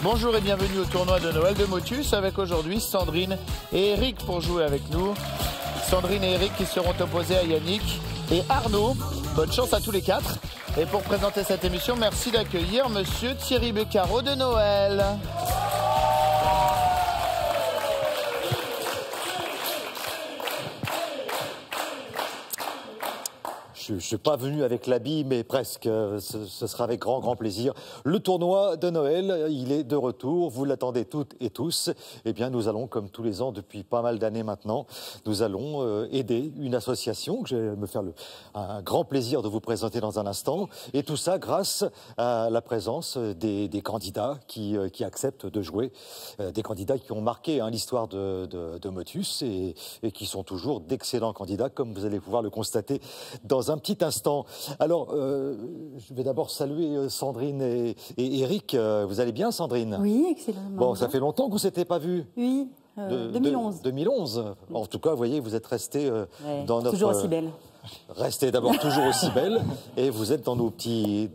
Bonjour et bienvenue au tournoi de Noël de Motus avec aujourd'hui Sandrine et Eric pour jouer avec nous. Sandrine et Eric qui seront opposés à Yannick et Arnaud. Bonne chance à tous les quatre. Et pour présenter cette émission, merci d'accueillir Monsieur Thierry Beccaro de Noël. Je ne suis pas venu avec l'habit, mais presque. Ce sera avec grand plaisir. Le tournoi de Noël, il est de retour. Vous l'attendez toutes et tous. Eh bien, nous allons, comme tous les ans, depuis pas mal d'années maintenant, nous allons aider une association que je vais me faire un grand plaisir de vous présenter dans un instant. Et tout ça grâce à la présence des candidats qui acceptent de jouer. Des candidats qui ont marqué l'histoire de Motus et qui sont toujours d'excellents candidats, comme vous allez pouvoir le constater dans un petit instant. Alors, je vais d'abord saluer Sandrine et Eric. Vous allez bien, Sandrine? Oui, excellent. Bon, ça fait longtemps que vous ne s'étiez pas vus. Oui, 2011. 2011. En tout cas, vous voyez, vous êtes restés dans notre... Toujours aussi belle. Restez d'abord toujours aussi belle et vous êtes dans nos petits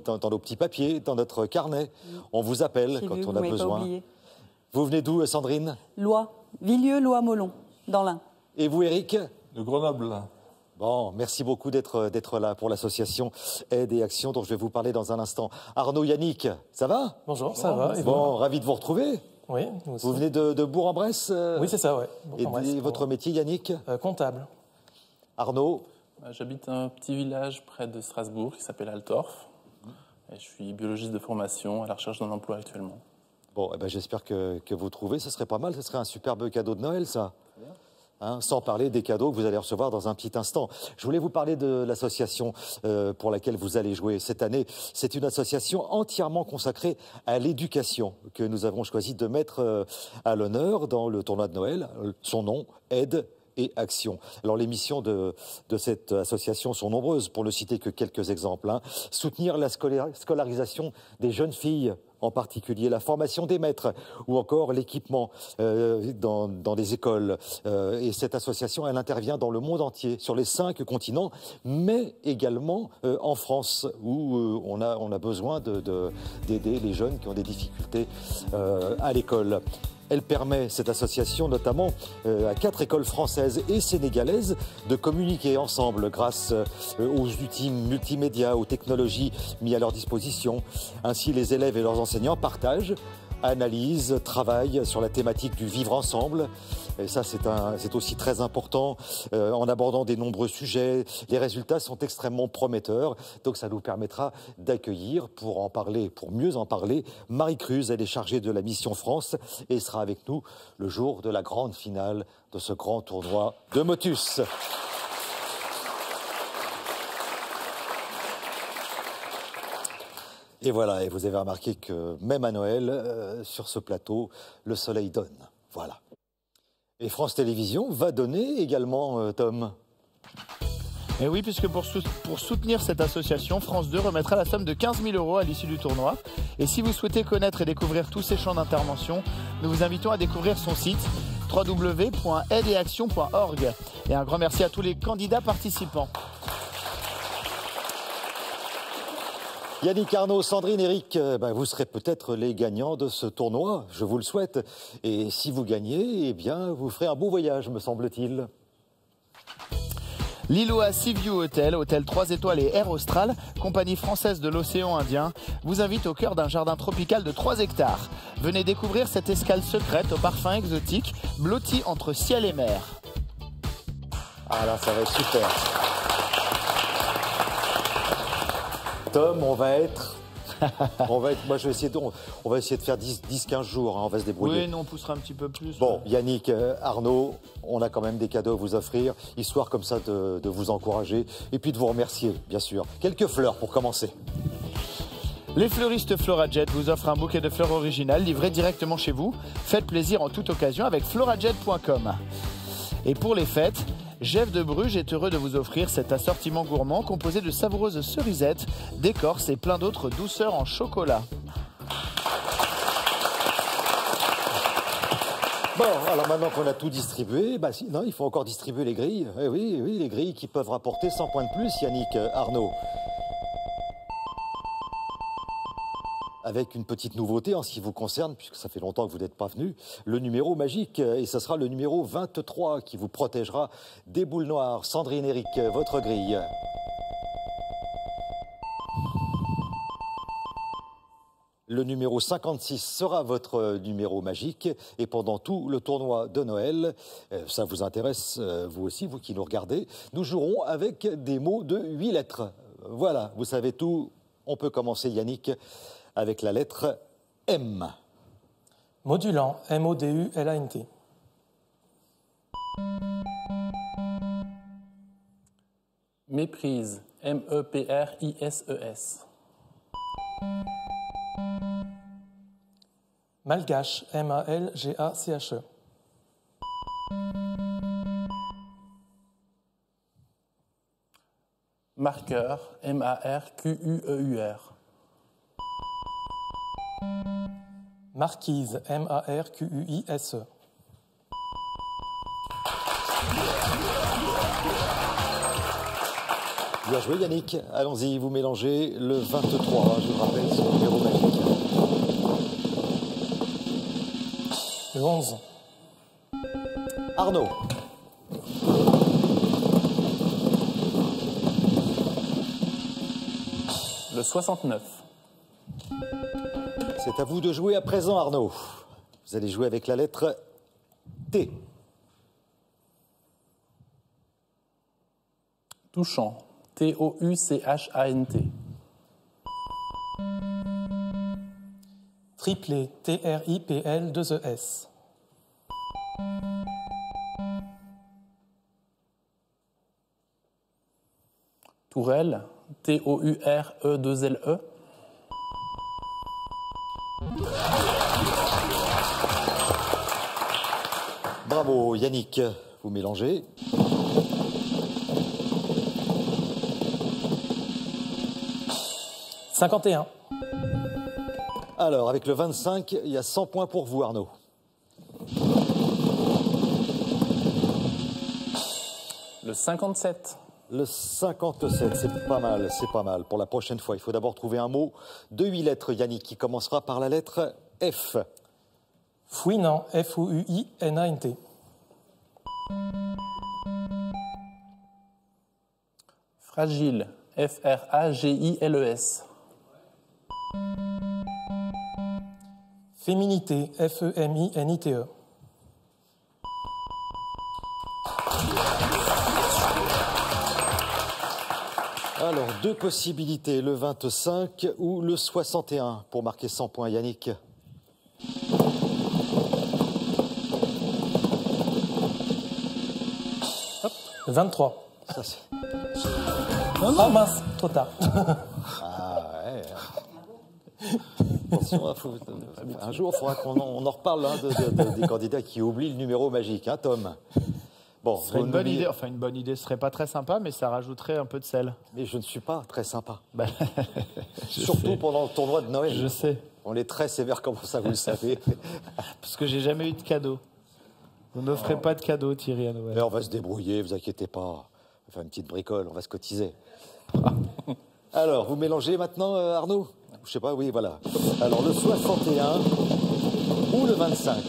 papiers, dans notre carnet. On vous appelle quand on a besoin. Vous venez d'où, Sandrine? Lois. Villieux, Lois-Molon, dans l'Ain. Et vous, Eric? De Grenoble. Bon, merci beaucoup d'être là pour l'association Aide et Action dont je vais vous parler dans un instant. Arnaud, Yannick, ça va? Bonjour, ça va. Bon, ravi de vous retrouver. Oui, nous aussi. Vous venez de Bourg-en-Bresse? Oui, c'est ça, oui. Et votre métier, Yannick? Comptable. Arnaud? J'habite un petit village près de Strasbourg qui s'appelle Altorf. Et je suis biologiste de formation à la recherche d'un emploi actuellement. Bon, eh ben, j'espère que vous trouvez. Ce serait pas mal, ce serait un superbe cadeau de Noël, ça. Hein, sans parler des cadeaux que vous allez recevoir dans un petit instant. Je voulais vous parler de l'association pour laquelle vous allez jouer cette année. C'est une association entièrement consacrée à l'éducation que nous avons choisi de mettre à l'honneur dans le tournoi de Noël. Son nom, Aide et Action. Alors les missions de cette association sont nombreuses, pour ne citer que quelques exemples. Hein. Soutenir la scolarisation des jeunes filles, en particulier la formation des maîtres ou encore l'équipement dans des écoles. Et cette association, elle intervient dans le monde entier, sur les 5 continents, mais également en France, où on a besoin d'aider les jeunes qui ont des difficultés à l'école. Elle permet, cette association, notamment à 4 écoles françaises et sénégalaises, de communiquer ensemble grâce aux outils multimédia, aux technologies mis à leur disposition. Ainsi, les élèves et leurs enseignants partagent, analysent, travaillent sur la thématique du vivre ensemble. Et ça, c'est aussi très important en abordant des nombreux sujets. Les résultats sont extrêmement prometteurs. Donc, ça nous permettra d'accueillir, pour mieux en parler, Marie Cruz. Elle est chargée de la mission France et sera avec nous le jour de la grande finale de ce grand tournoi de Motus. Et voilà, et vous avez remarqué que même à Noël, sur ce plateau, le soleil donne. Voilà. Et France Télévisions va donner également, Tom. Et oui, puisque pour soutenir cette association, France 2 remettra la somme de 15 000 € à l'issue du tournoi. Et si vous souhaitez connaître et découvrir tous ces champs d'intervention, nous vous invitons à découvrir son site www.aideetaction.org. Et un grand merci à tous les candidats participants. Yannick, Arnaud, Sandrine, Eric, vous serez peut-être les gagnants de ce tournoi, je vous le souhaite. Et si vous gagnez, eh bien, vous ferez un beau voyage, me semble-t-il. Liloa Seaview Hotel, hôtel 3 étoiles et Air Austral, compagnie française de l'océan Indien, vous invite au cœur d'un jardin tropical de 3 hectares. Venez découvrir cette escale secrète aux parfums exotiques, blottie entre ciel et mer. Ah là, ça va être super. Tom, on va être, moi je vais essayer on va essayer de faire 10-15 jours, hein, on va se débrouiller. Oui, nous on poussera un petit peu plus. Bon, Yannick, Arnaud, on a quand même des cadeaux à vous offrir, histoire comme ça de vous encourager et puis de vous remercier, bien sûr. Quelques fleurs pour commencer. Les fleuristes Florajet vous offrent un bouquet de fleurs originales livré directement chez vous. Faites plaisir en toute occasion avec florajet.com. Et pour les fêtes, Jeff de Bruges est heureux de vous offrir cet assortiment gourmand composé de savoureuses cerisettes, d'écorce et plein d'autres douceurs en chocolat. Bon, alors maintenant qu'on a tout distribué, non, il faut encore distribuer les grilles. Eh oui, oui, les grilles qui peuvent rapporter 100 points de plus, Yannick, Arnaud. Avec une petite nouveauté en ce qui vous concerne, puisque ça fait longtemps que vous n'êtes pas venu, le numéro magique, et ce sera le numéro 23 qui vous protégera des boules noires. Sandrine, Eric, votre grille. Le numéro 56 sera votre numéro magique, et pendant tout le tournoi de Noël, ça vous intéresse, vous aussi, vous qui nous regardez, nous jouerons avec des mots de 8 lettres. Voilà, vous savez tout, on peut commencer, Yannick, avec la lettre M. Modulant, M-O-D-U-L-A-N-T. Méprise, M-E-P-R-I-S-E-S. Malgache, M-A-L-G-A-C-H-E. Marqueur, M-A-R-Q-U-E-U-R. Marquise, M-A-R-Q-U-I-S-E. Bien joué, Yannick. Allons-y, vous mélangez le 23, je vous rappelle son numéro magique. Le 11. Arnaud. Le 69. C'est à vous de jouer à présent, Arnaud. Vous allez jouer avec la lettre T. Touchant, T-O-U-C-H-A-N-T. Triplé, T-R-I-P-L-2-E-S. Tourelle, T-O-U-R-E-2-L-E. Bravo, Yannick. Vous mélangez. « 51. Alors, avec le 25, il y a 100 points pour vous, Arnaud. Le 57. Le 57, c'est pas mal, c'est pas mal. Pour la prochaine fois, il faut d'abord trouver un mot de 8 lettres, Yannick, qui commencera par la lettre F. Fouinant, F-O-U-I-N-A-N-T. Fragile, F-R-A-G-I-L-E-S. Féminité, F-E-M-I-N-I-T-E. Alors, deux possibilités, le 25 ou le 61 pour marquer 100 points, Yannick. Hop, le 23. Ça, c'est... Ah mince, trop tard. Ah ouais. Attention, un jour, il faudra qu'on en reparle des candidats qui oublient le numéro magique, hein, Tom. Bon, Ce serait une bonne idée. Enfin, une bonne idée, ce serait pas très sympa, mais ça rajouterait un peu de sel. Mais je ne suis pas très sympa. Bah, Surtout pendant le tournoi de Noël. Je sais. On est très sévère comme ça, vous le savez. Parce que j'ai jamais eu de cadeau. Vous n'offrez pas de cadeau, Thierry, à Noël. Mais on va se débrouiller, vous inquiétez pas. On va faire une petite bricole, on va se cotiser. Alors, vous mélangez maintenant, Arnaud? Je sais pas, oui, voilà. Alors, le 61 ou le 25?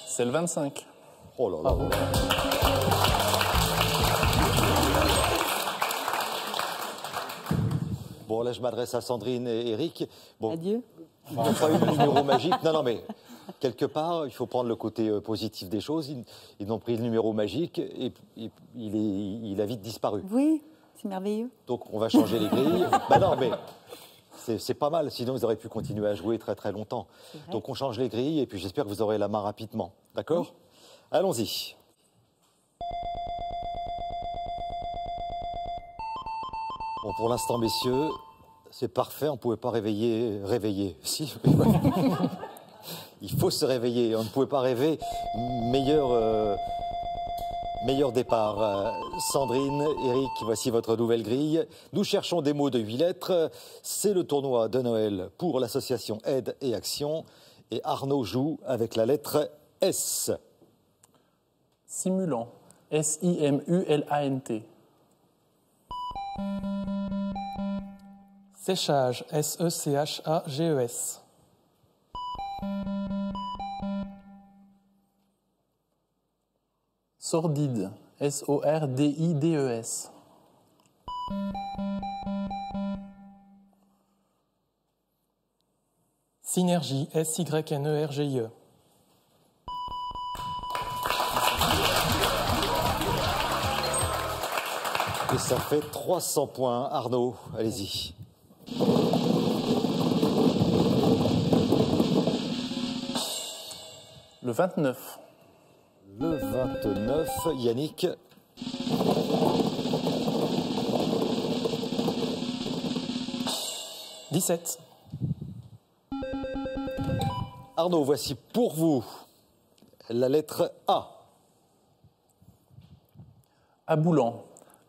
C'est le 25. Oh là là. Bon, là, je m'adresse à Sandrine et Eric. Bon, Adieu. ils n'ont pas eu le numéro magique. Non, non, mais quelque part, il faut prendre le côté positif des choses. Ils ont pris le numéro magique et il a vite disparu. Oui, c'est merveilleux. Donc, on va changer les grilles. Ben non, mais c'est pas mal. Sinon, vous auriez pu continuer à jouer très, très longtemps. Donc, on change les grilles et puis j'espère que vous aurez la main rapidement. D'accord? Allons-y. Bon, pour l'instant, messieurs, C'est parfait, on ne pouvait pas réveiller. Si. Il faut se réveiller, on ne pouvait pas rêver. Meilleur départ. Sandrine, Eric, voici votre nouvelle grille. Nous cherchons des mots de 8 lettres. C'est le tournoi de Noël pour l'association Aide et Action. Et Arnaud joue avec la lettre S. Simulant. S-I-M-U-L-A-N-T. Séchage. S-E-C-H-A-G-E-S. Sordide. S-O-R-D-I-D-E-S. Synergie. S-Y-N-E-R-G-I-E. Et ça fait 300 points. Arnaud, allez-y. Le 29. Le 29, Yannick. « 17. Arnaud, voici pour vous la lettre A. Aboulant.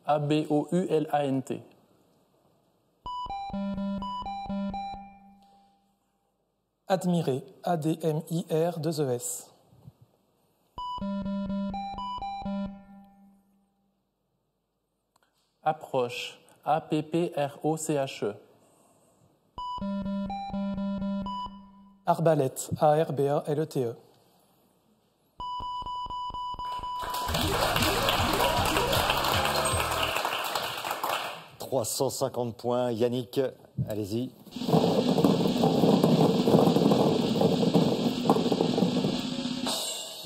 A-B-O-U-L-A-N-T. Admirer. A-D-M-I-R-2-E-S. Approche. A-P-P-R-O-C-H-E. Arbalète. A-R-B-A-L-E-T-E. « 350 points. Yannick, allez-y.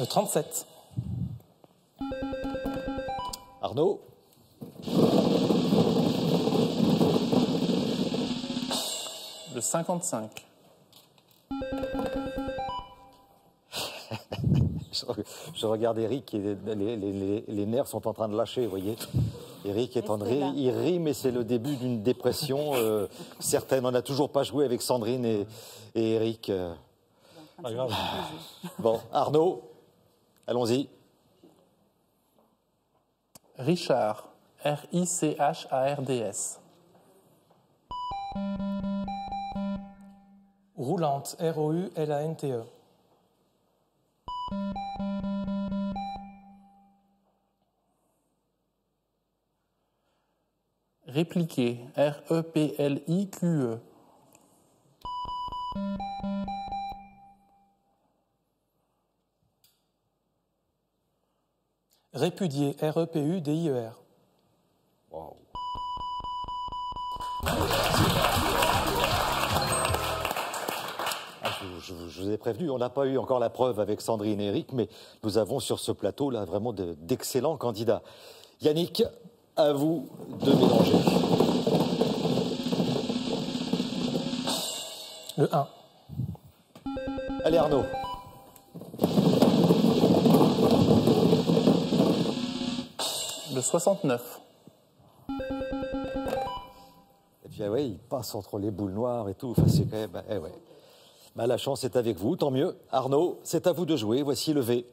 Le 37. Arnaud. Le 55. Je regarde Eric et les nerfs sont en train de lâcher, vous voyez. Eric est en rire, il rit, mais c'est le début d'une dépression certaine. On n'a toujours pas joué avec Sandrine et Eric. Pas grave. Bon, Arnaud, allons-y. Richard. R-I-C-H-A-R-D-S. Roulante. R-O-U-L-A-N-T-E. Répliquer. R-E-P-L-I-Q-E. Répudier. R-E-P-U-D-I-E-R. Wow. Je vous ai prévenu, on n'a pas eu encore la preuve avec Sandrine et Eric, mais nous avons sur ce plateau là vraiment d'excellents candidats. Yannick, à vous de mélanger. Le 1. Allez Arnaud. Le 69. Et puis ouais, il passe entre les boules noires et tout. Enfin, c'est quand même. Ouais. Bah, la chance est avec vous, tant mieux. Arnaud, c'est à vous de jouer. Voici le V.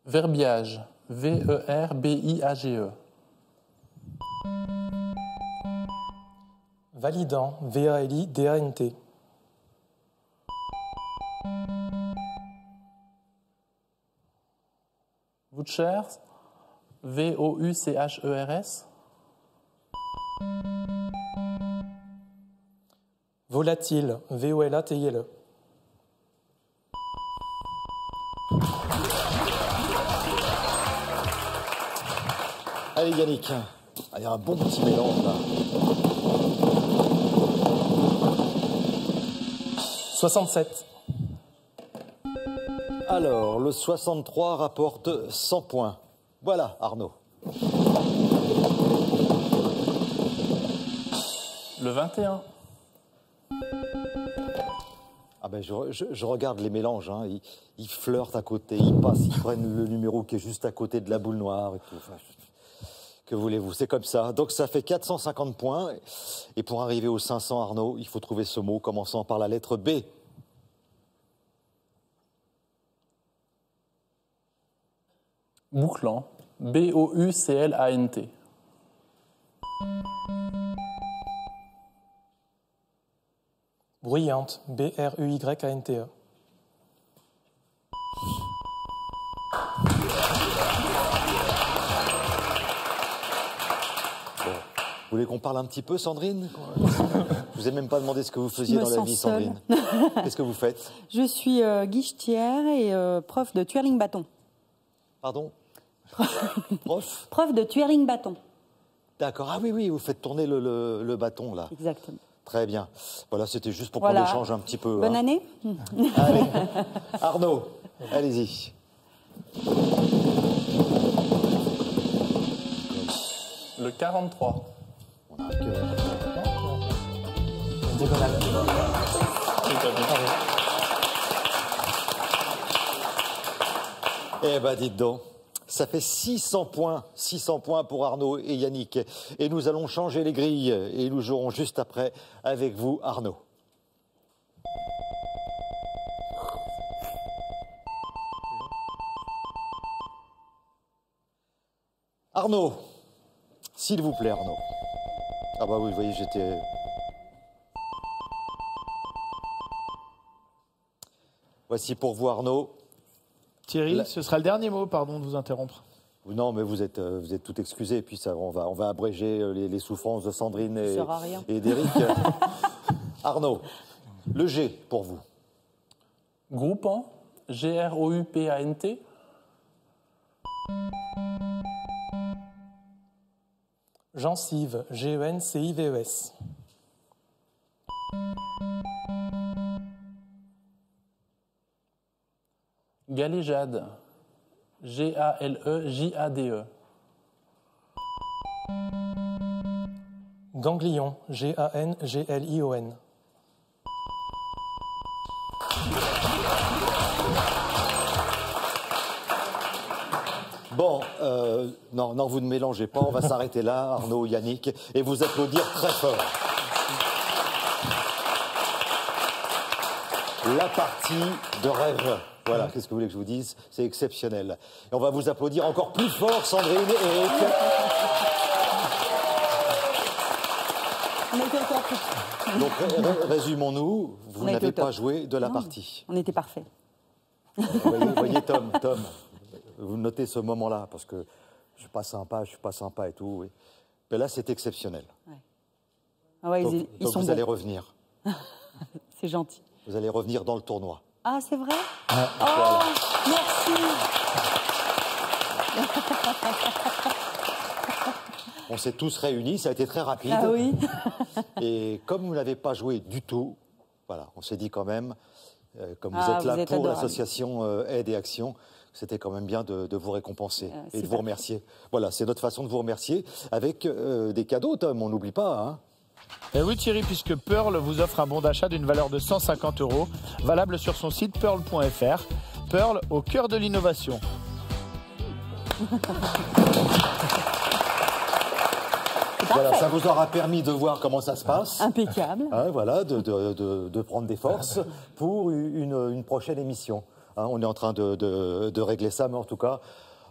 Verbiage. V-E-R-B-I-A-G-E. Validant. V-A-L-I-D-A-N-T. Vouchers. V-O-U-C-H-E-R-S. Volatile. V-O-L-A-T-I-L-E. Allez Yannick, il y a un bon petit mélange là. 67. Alors, le 63 rapporte 100 points. Voilà, Arnaud. Le 21. Ah ben je regarde les mélanges, hein. Ils flirtent à côté, ils passent, ils prennent le numéro qui est juste à côté de la boule noire et tout. Enfin, Que voulez-vous? C'est comme ça. Donc ça fait 450 points. Et pour arriver aux 500, Arnaud, il faut trouver ce mot commençant par la lettre B. Bouclant. B-O-U-C-L-A-N-T. Bruyante. B-R-U-Y-A-N-T-E. Vous voulez qu'on parle un petit peu, Sandrine? Je vous ai même pas demandé ce que vous faisiez dans la vie, seule. Sandrine. Qu'est-ce que vous faites? Je suis guichetière et prof de twirling bâton. Pardon? Prof? Prof de twirling bâton. D'accord. Ah oui, oui, vous faites tourner le bâton, là. Exactement. Très bien. Voilà, c'était juste pour Voilà. qu'on échange un petit peu. Bonne année. Allez, Arnaud, allez-y. Le 43. On a un cœur. Diagonale. Eh ben, dites donc. Ça fait 600 points pour Arnaud et Yannick. Et nous allons changer les grilles et nous jouerons juste après avec vous, Arnaud. Arnaud, s'il vous plaît, Arnaud. Ah bah oui, vous voyez, j'étais... Voici pour vous, Arnaud. Thierry, ce sera le dernier mot, pardon de vous interrompre. Non, mais vous êtes tout excusé. Et puis ça, on va abréger les souffrances de Sandrine et d'Éric. Arnaud, le G pour vous. Groupant. G-R-O-U-P-A-N-T. Gencive. G-E-N-C-I-V-E-S. Galéjade. G-A-L-E-J-A-D-E. Ganglion. G-A-N-G-L-I-O-N. Bon, non, vous ne mélangez pas. On va s'arrêter là, Arnaud, Yannick, et vous applaudir très fort. La partie de rêve. Voilà, qu'est-ce que vous voulez que je vous dise? C'est exceptionnel. Et on va vous applaudir encore plus fort, Sandrine et Eric. On était au top. Donc, résumons-nous, vous On était n'avez au top. pas joué de la Non, partie. On était parfait. Voyez, Tom, vous notez ce moment-là, parce que je suis pas sympa et tout. Oui. Mais là, c'est exceptionnel. Ouais. Ah ouais, Donc, ils sont vous bons. allez revenir. C'est gentil. Vous allez revenir dans le tournoi. Ah, c'est vrai? Voilà. Merci. On s'est tous réunis, ça a été très rapide. Ah oui. Et comme vous n'avez pas joué du tout, voilà, on s'est dit quand même, comme vous Ah, êtes là vous êtes pour adorable. l'association Aide et Action, c'était quand même bien de vous récompenser et de super. vous remercier. Voilà, c'est notre façon de vous remercier avec des cadeaux, Tom, on n'oublie pas. Hein. Et oui Thierry, puisque Pearl vous offre un bon d'achat d'une valeur de 150 €, valable sur son site pearl.fr. Pearl au cœur de l'innovation. Voilà, ça vous aura permis de voir comment ça se passe. Impeccable. Hein, voilà, de prendre des forces pour une prochaine émission. Hein, on est en train de régler ça, mais en tout cas,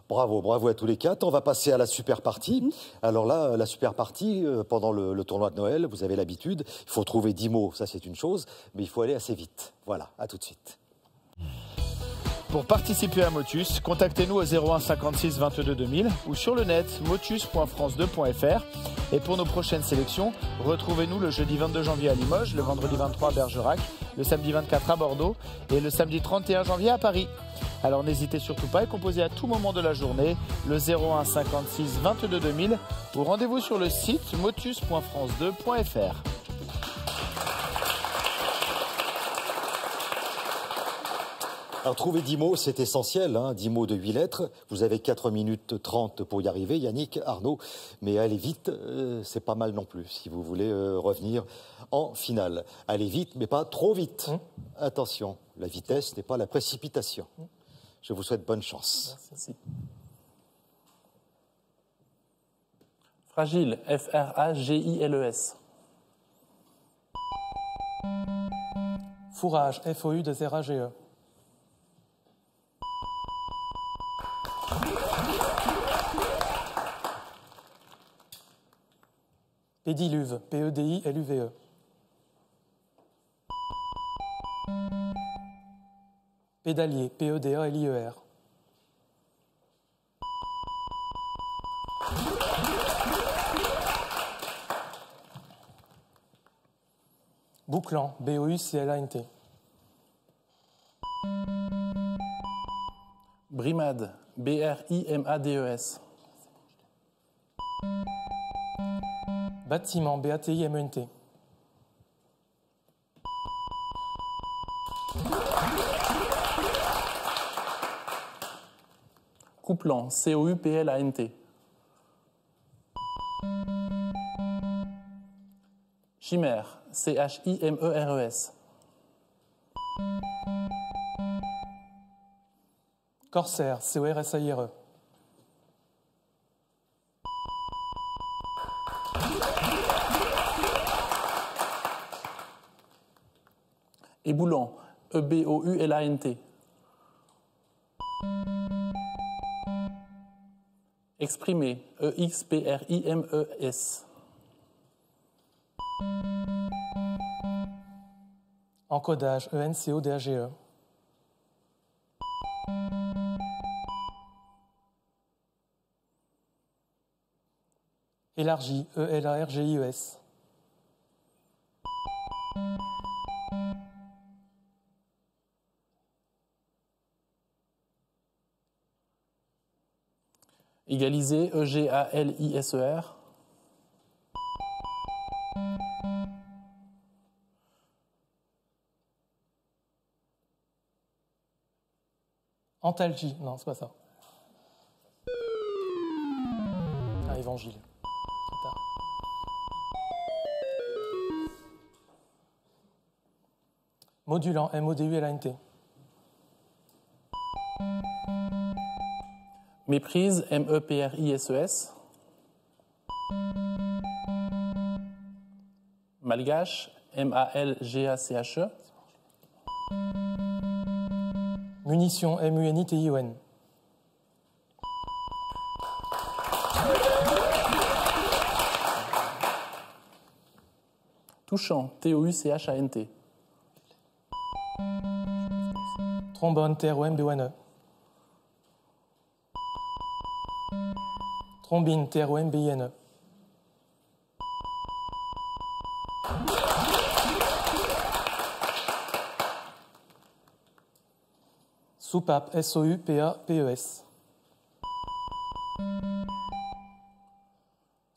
bravo à tous les quatre. On va passer à la super partie. Alors là, la super partie, pendant le tournoi de Noël, vous avez l'habitude, il faut trouver 10 mots, ça c'est une chose, mais il faut aller assez vite. Voilà, à tout de suite. Pour participer à Motus, contactez-nous au 01 56 22 2000 ou sur le net motus.france2.fr. Et pour nos prochaines sélections, retrouvez-nous le jeudi 22 janvier à Limoges, le vendredi 23 à Bergerac, le samedi 24 à Bordeaux et le samedi 31 janvier à Paris. Alors n'hésitez surtout pas et composez à tout moment de la journée le 01 56 22 2000 ou rendez-vous sur le site motus.france2.fr. Alors, trouver 10 mots, c'est essentiel, hein, 10 mots de 8 lettres. Vous avez 4 minutes 30 pour y arriver, Yannick, Arnaud. Mais allez vite, c'est pas mal non plus, si vous voulez revenir en finale. Allez vite, mais pas trop vite. Attention, la vitesse n'est pas la précipitation. Je vous souhaite bonne chance. Merci. Fragile, F-R-A-G-I-L-E-S. Fourrage, F-O-U-2-R-A-G-E. Pédiluve, P-E-D-I-L-U-V-E. Pédalier, P-E-D-A-L-I-E-R. Bouclant, B-O-U-C-L-A-N-T. Brimade, B-R-I-M-A-D-E-S. Bâtiment, B-A-T-I-M-E-N-T. Couplant, C-O-U-P-L-A-N-T. Chimère, C-H-I-M-E-R-E-S. Corsaire, C-O-R-S-A-I-R-E. Éboulant, E-B-O-U-L-A-N-T. Exprimé, E-X-P-R-I-M-E-S. Encodage, E-N-C-O-D-A-G-E. Élargi, E-L-A-R-G-I-E-S. Égalisé, E-G-A-L-I-S-E-R. Antalgie, non, c'est pas ça. Ah, évangile. Trop tard. Modulant, M-O-D-U-L-A-N-T. Méprise, M-E-P-R-I-S-E-S. Malgache, M-A-L-G-A-C-H-E. Munition, M-U-N-I-T-I-O-N. Touchant, T-O-U-C-H-A-N-T. Trombone, T-R-O-M-B-O-N-E. Trombine, T-R-O-M-B-I-N-E. Soupape, S-O-U-P-A-P-E-S.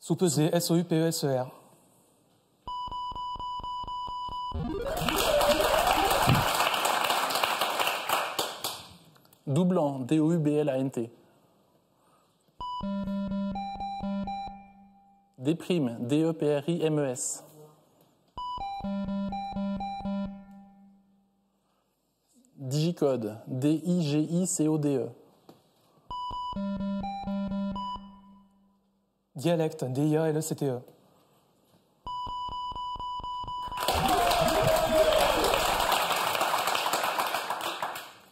Soupesé, S-O-U-P-E-S-E-R. Doublant, D-O-U-B-L-A-N-T. Déprime, D-E-P-R-I-M-E-S. Digicode, D-I-G-I-C-O-D-E. Dialecte, D-I-A-L-E-C-T-E.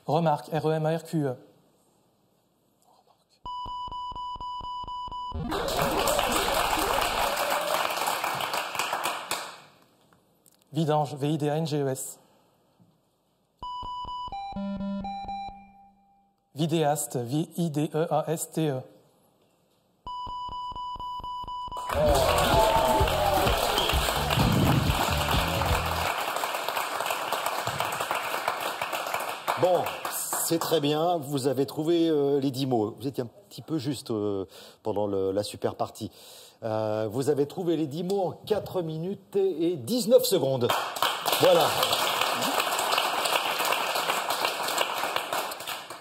Remarque, R-E-M-A-R-Q-E. Vidange, V-I-D-A-N-G-E-S. Vidéaste, V-I-D-E-A-S-T-E. Bon, c'est très bien. Vous avez trouvé les 10 mots. Vous étiez un petit peu juste pendant la super partie. Vous avez trouvé les 10 mots en 4 minutes et 19 secondes. Voilà.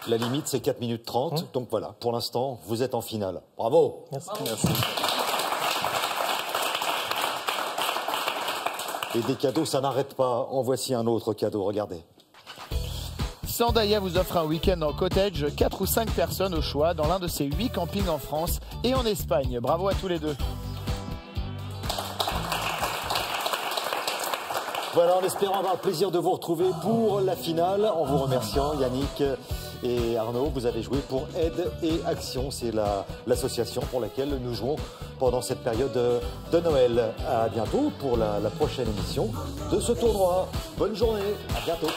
La limite, c'est 4 minutes 30. Donc voilà, pour l'instant, vous êtes en finale. Bravo. Merci. Merci. Et des cadeaux, ça n'arrête pas. En voici un autre cadeau, regardez. Sandaïa vous offre un week-end en cottage, 4 ou 5 personnes au choix, dans l'un de ses 8 campings en France et en Espagne. Bravo à tous les deux. Voilà, en espérant avoir le plaisir de vous retrouver pour la finale, en vous remerciant, Yannick et Arnaud, vous avez joué pour Aide et Action. C'est l'association pour laquelle nous jouons pendant cette période de Noël. À bientôt pour la prochaine émission de ce tournoi. Bonne journée, à bientôt.